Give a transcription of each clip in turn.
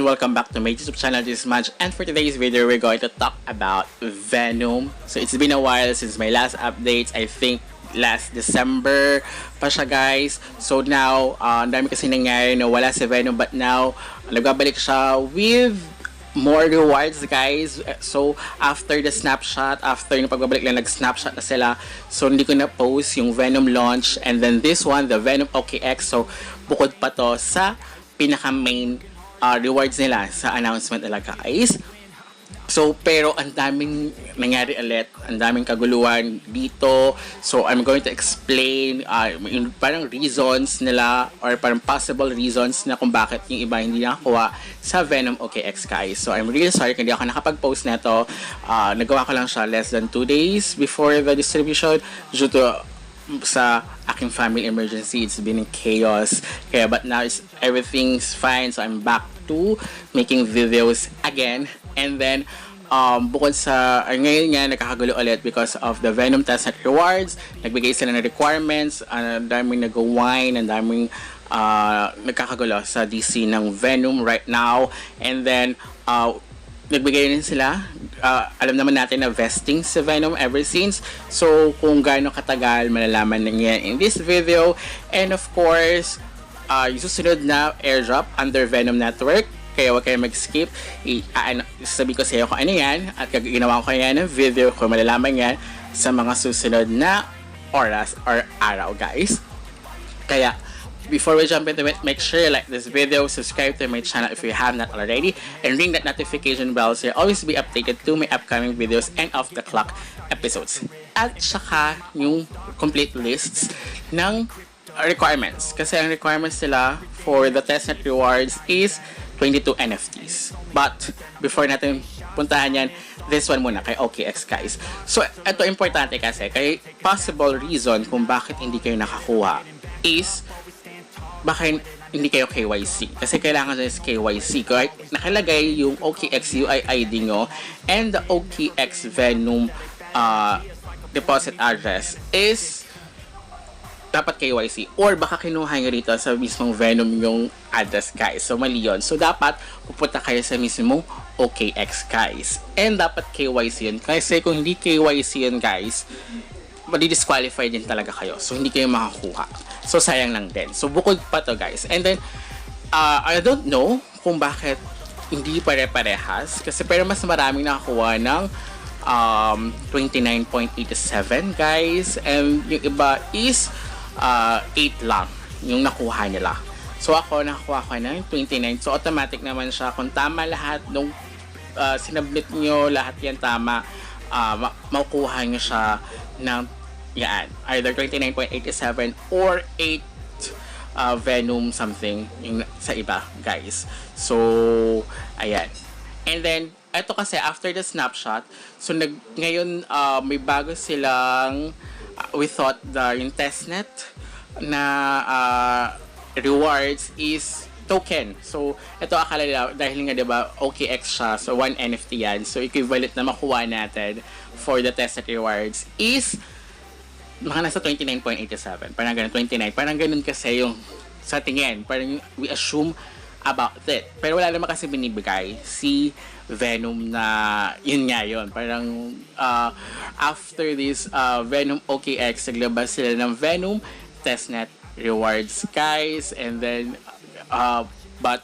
welcome back to my YouTube channel. This is Madge, and for today's video, we're going to talk about Venom. So it's been a while since my last updates. I think last December pa siya, guys. So now, ang dami kasi nangyari na wala si Venom, but now, nagbabalik siya with more rewards, guys. So after the snapshot, after yung pagbabalik lang, nag-snapshot na sila. So hindi ko na-post yung Venom launch, and then this one, the Venom OKX. So bukod pa to sa pinaka-main rewards nila sa announcement nila, guys. So, pero ang daming nangyari ulit, ang daming kaguluhan dito. So, I'm going to explain yung parang reasons nila or parang possible reasons na kung bakit yung iba hindi nakakuha sa Venom OKX, guys. So, I'm really sorry kung hindi ako nakapag-post na ito. Nagawa ko lang siya less than 2 days before the distribution due to sa aking family emergency. It's been in chaos. Kaya, but now everything's fine. So, I'm back to making videos again. And then, bukod sa, ngayon nga, nakakagulo ulit because of the Venom Testnet rewards. Nagbigay sila ng requirements. Ang daming nag-wine, ang daming nagkakagulo sa DC ng Venom right now. And then, nagbigay rin sila. Alam naman natin na vesting si Venom ever since. So, kung gaano katagal, malalaman na yan in this video. And of course, yung susunod na airdrop under Venom Network. Kaya huwag kayo mag-skip. Sabi ko sa iyo kung ano yan. At ginawa ko yan ng video kung malalaman yan sa mga susunod na oras or araw, guys. Kaya, before we jump into it, make sure you like this video, subscribe to my channel if you have not already, and ring that notification bell so you'll always be updated to my upcoming videos and off-the-clock episodes. At saka yung complete lists ng requirements. Kasi ang requirements nila for the testnet rewards is 22 NFTs. But, before natin puntahan yan, this one muna kay OKX, guys. So, ito importante kasi, kay possible reason kung bakit hindi kayo nakakuha is baka hindi kayo KYC. Kasi kailangan is KYC. Kahit nakalagay yung OKX UI ID nyo and the OKX Venom deposit address is dapat KYC. Or baka kinuha nyo rito sa mismong Venom yung address, guys. So, mali yun. So, dapat pupunta kayo sa mismong OKX, guys. And dapat KYC yun. Kasi kung hindi KYC yun, guys, madi-disqualify din talaga kayo. So, hindi kayo makakuha. So, sayang lang din. So, bukod pa to, guys. And then, I don't know kung bakit hindi pare-parehas. Kasi, pero mas maraming nakakuha ng 29.87, guys. And yung iba is 8 lang yung nakuha nila. So, ako, nakakuha ko ng 29. So, automatic naman siya. Kung tama lahat nung sinubmit nyo, lahat yan tama, makukuha nyo siya ng yan, either 29.87 or 8 Venom something yung sa iba, guys. So, ayan. And then, eto kasi after the snapshot, so ngayon may bago silang we thought yung testnet na rewards is token. So, ito akala nila, dahil nga diba, OKX siya, so 1 NFT yan. So, equivalent na makuha natin for the testnet rewards is mga nasa 29.87. Parang ganun, 29. Parang ganun kasi yung sa tingin. Parang we assume about it. Pero wala naman kasi binibigay si Venom na yun nga yun. Parang after this Venom OKX, naglabas sila ng Venom testnet rewards, guys. And then but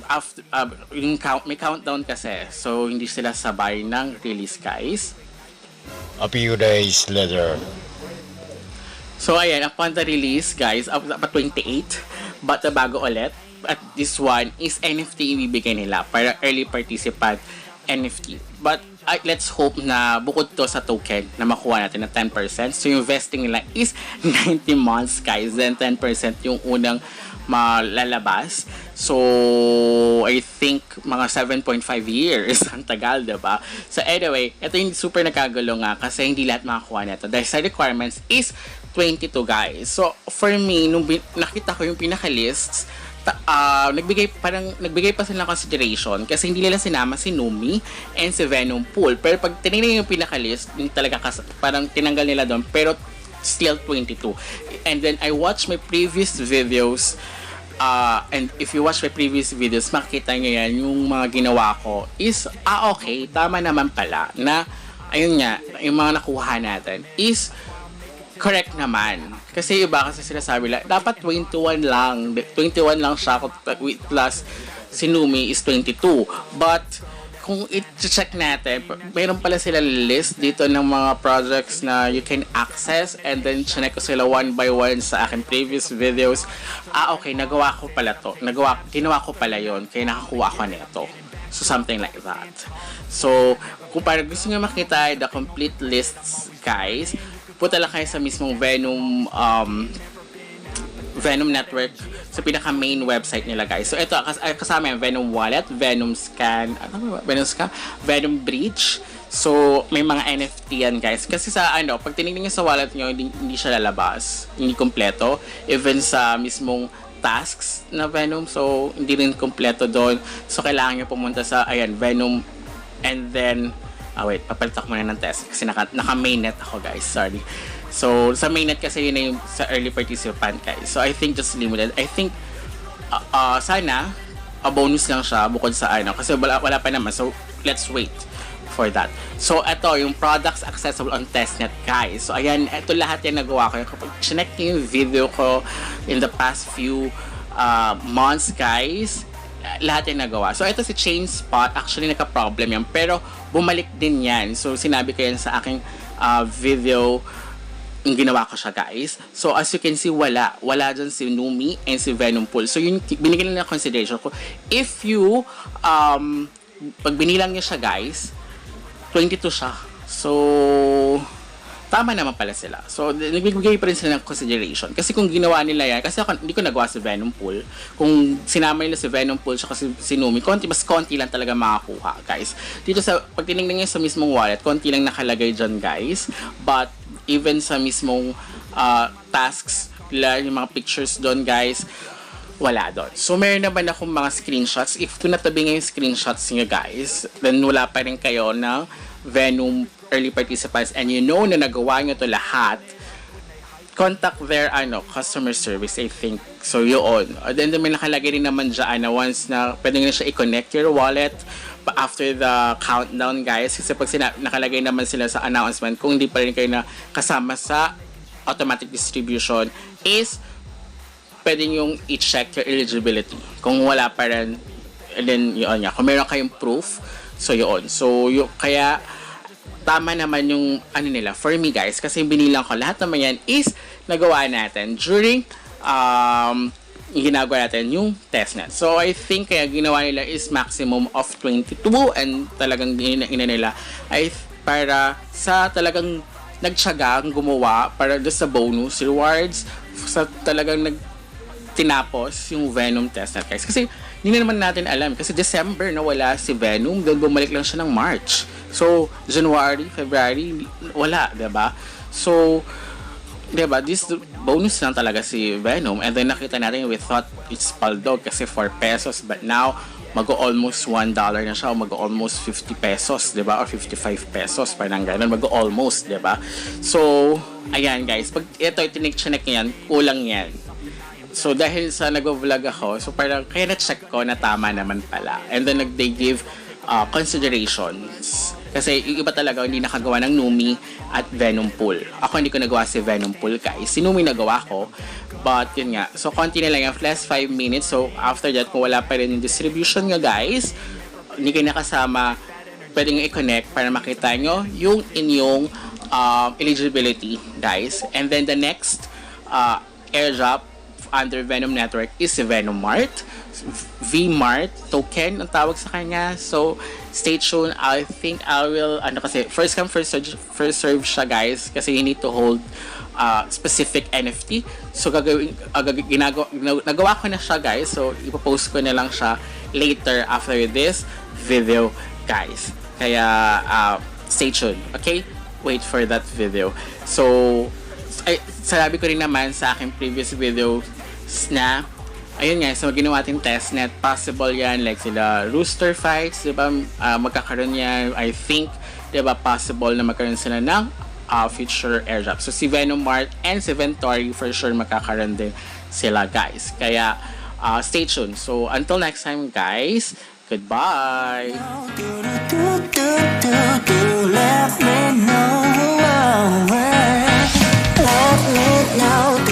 after yung may countdown kasi. So hindi sila sabay ng release, guys. A few days later. So, ayan, upon the release, guys, up 28, but bago ulit, at this one is NFT ibibigay nila para early participant NFT. But, let's hope na bukod to sa token na makuha natin na 10%. So, yung vesting nila is 90 months, guys. Then, 10% yung unang malalabas. So, I think mga 7.5 years ang tagal, diba? So, anyway, ito yung super nakagulo nga kasi hindi lahat makakuha nito. Dahil sa requirements is 22, guys. So, for me, nung nakita ko yung pinaka-lists, nagbigay pa sila ng consideration kasi hindi nila sinama si Numi and si Venom Pool. Pero pag tinignan yung pinaka-list, yung talaga parang tinanggal nila doon. Pero, still 22. And then, I watched my previous videos and if you watch my previous videos, makikita nyo yan, yung mga ginawa ko is, okay, tama naman pala, na, ayun nga, yung mga nakuha natin is, correct naman. Kasi iba kasi sinasabi lang, dapat 21 lang siya, plus si Numi is 22. But, kung i-check natin, mayroon pala sila list dito ng mga projects na you can access, and then chinek ko sila one by one sa aking previous videos. Okay, nagawa ko pala to. Ginawa ko pala yon, kaya nakakuha ko nito. So, something like that. So, kung parang gusto nyo makita the complete lists, guys, punta lang kayo sa mismong Venom Network sa pinaka main website nila, guys. So ito kasama yung Venom Wallet, Venom Scan, Venom Bridge. So may mga NFT yan, guys. Kasi sa pag tinignan niyo sa wallet niyo, hindi siya lalabas, hindi kompleto. Even sa mismong tasks na Venom, so hindi rin kompleto doon. So kailangan niyo pumunta sa Venom, and then wait, papalitan ko muna ng test kasi naka mainnet ako, guys. Sorry. So, sa mainnet kasi yun na yung sa early participant, guys. So, I think just limited. I think, sana, bonus lang siya bukod sa kasi wala pa naman. So, let's wait for that. So, ito, yung products accessible on testnet, guys. So, ayan, ito lahat yung nagawa ko. Kapag chinek niyo yung video ko in the past few months, guys, lahat yung nagawa. So, ito si Chainspot, actually nagka-problem yan, pero bumalik din yan. So, sinabi ko yan sa aking video, yung ginawa ko siya, guys. So, as you can see, wala dyan si Numi and si Venom Pool. So, yun, binigyan nila consideration ko. If you, pag binilang niya siya, guys, 22 siya. So, tama naman pala sila. So, nagbibigay pa rin sila ng consideration. Kasi kung ginawa nila yan, kasi ako, hindi ko nagawa si Venom Pool. Kung sinama nila si Venom Pool tsaka si Numi, mas konti lang talaga makakuha, guys. Dito sa, pag tinignan nyo sa mismong wallet, konti lang nakalagay dyan, guys. But, even sa mismong tasks, yung mga pictures doon, guys, wala doon. So, meron naman akong mga screenshots. If tunatabi nga yung screenshots nyo, guys, then wala pa rin kayo ng Venom early participants, and you know na nagawa nyo to lahat, contact their customer service, I think. So, yun. And then may nakalagay rin naman dyan na once na pwede nyo siya i-connect your wallet after the countdown, guys. Kasi pag nakalagay naman sila sa announcement, kung hindi pa rin kayo na kasama sa automatic distribution, is pwede yung i-check your eligibility. Kung wala pa rin, and then yun nga, kung meron kayong proof, so yun. So, kaya tama naman yung nila for me, guys, kasi binilang ko lahat naman yan is nagawa natin during ginagawa natin yung testnet. So I think kaya ginawa nila is maximum of 22, and talagang ina nila ay para sa talagang nagtiyagang gumawa para sa bonus rewards, sa talagang tinapos yung Venom testnet, guys. Kasi hindi na naman natin alam, kasi December na wala si Venom, then bumalik lang siya ng March. So, January, February, wala, diba? So, diba, this bonus lang talaga si Venom, and then nakita natin, we thought it's Paldog kasi 4 pesos, but now, mag-almost $1 na siya, o mag-almost 50 pesos, diba? Or 55 pesos, parang ganun, mag-almost, diba? So, ayan, guys, pag ito, itinik-chinek yan, kulang yan. So, dahil sa nag-vlog ako, so parang kaya na-check ko na tama naman pala. And then, they give considerations. Kasi yung iba talaga hindi nakagawa ng Numi at Venom Pool. Ako hindi ko nagawa si Venom Pool, guys. Si Numi nagawa ko. But, yun nga. So, konti na lang yung last 5 minutes. So, after that, kung wala pa rin yung distribution nga, guys, hindi kayo nakasama, pwede nyo i-connect para makita nyo yung inyong eligibility, guys. And then, the next airdrop under Venom Network is si Venom Mart. V-Mart token ang tawag sa kanya. So, stay tuned. I think I will, kasi first come, first serve siya, guys. Kasi you need to hold specific NFT. So, nagawa ko na siya, guys. So, ipopost ko na lang siya later after this video, guys. Kaya, stay tuned. Okay? Wait for that video. So, sabi ko rin naman sa aking previous video na ayun nga, so ginawa ating testnet, possible yan, like sila Rooster Fights, diba, magkakaroon yan, I think, diba, possible na magkaroon sila ng future airdrop. So si Venom Mart and si Ventori, for sure, magkakaroon din sila, guys. Kaya, stay tuned. So until next time guys, goodbye. Let me know.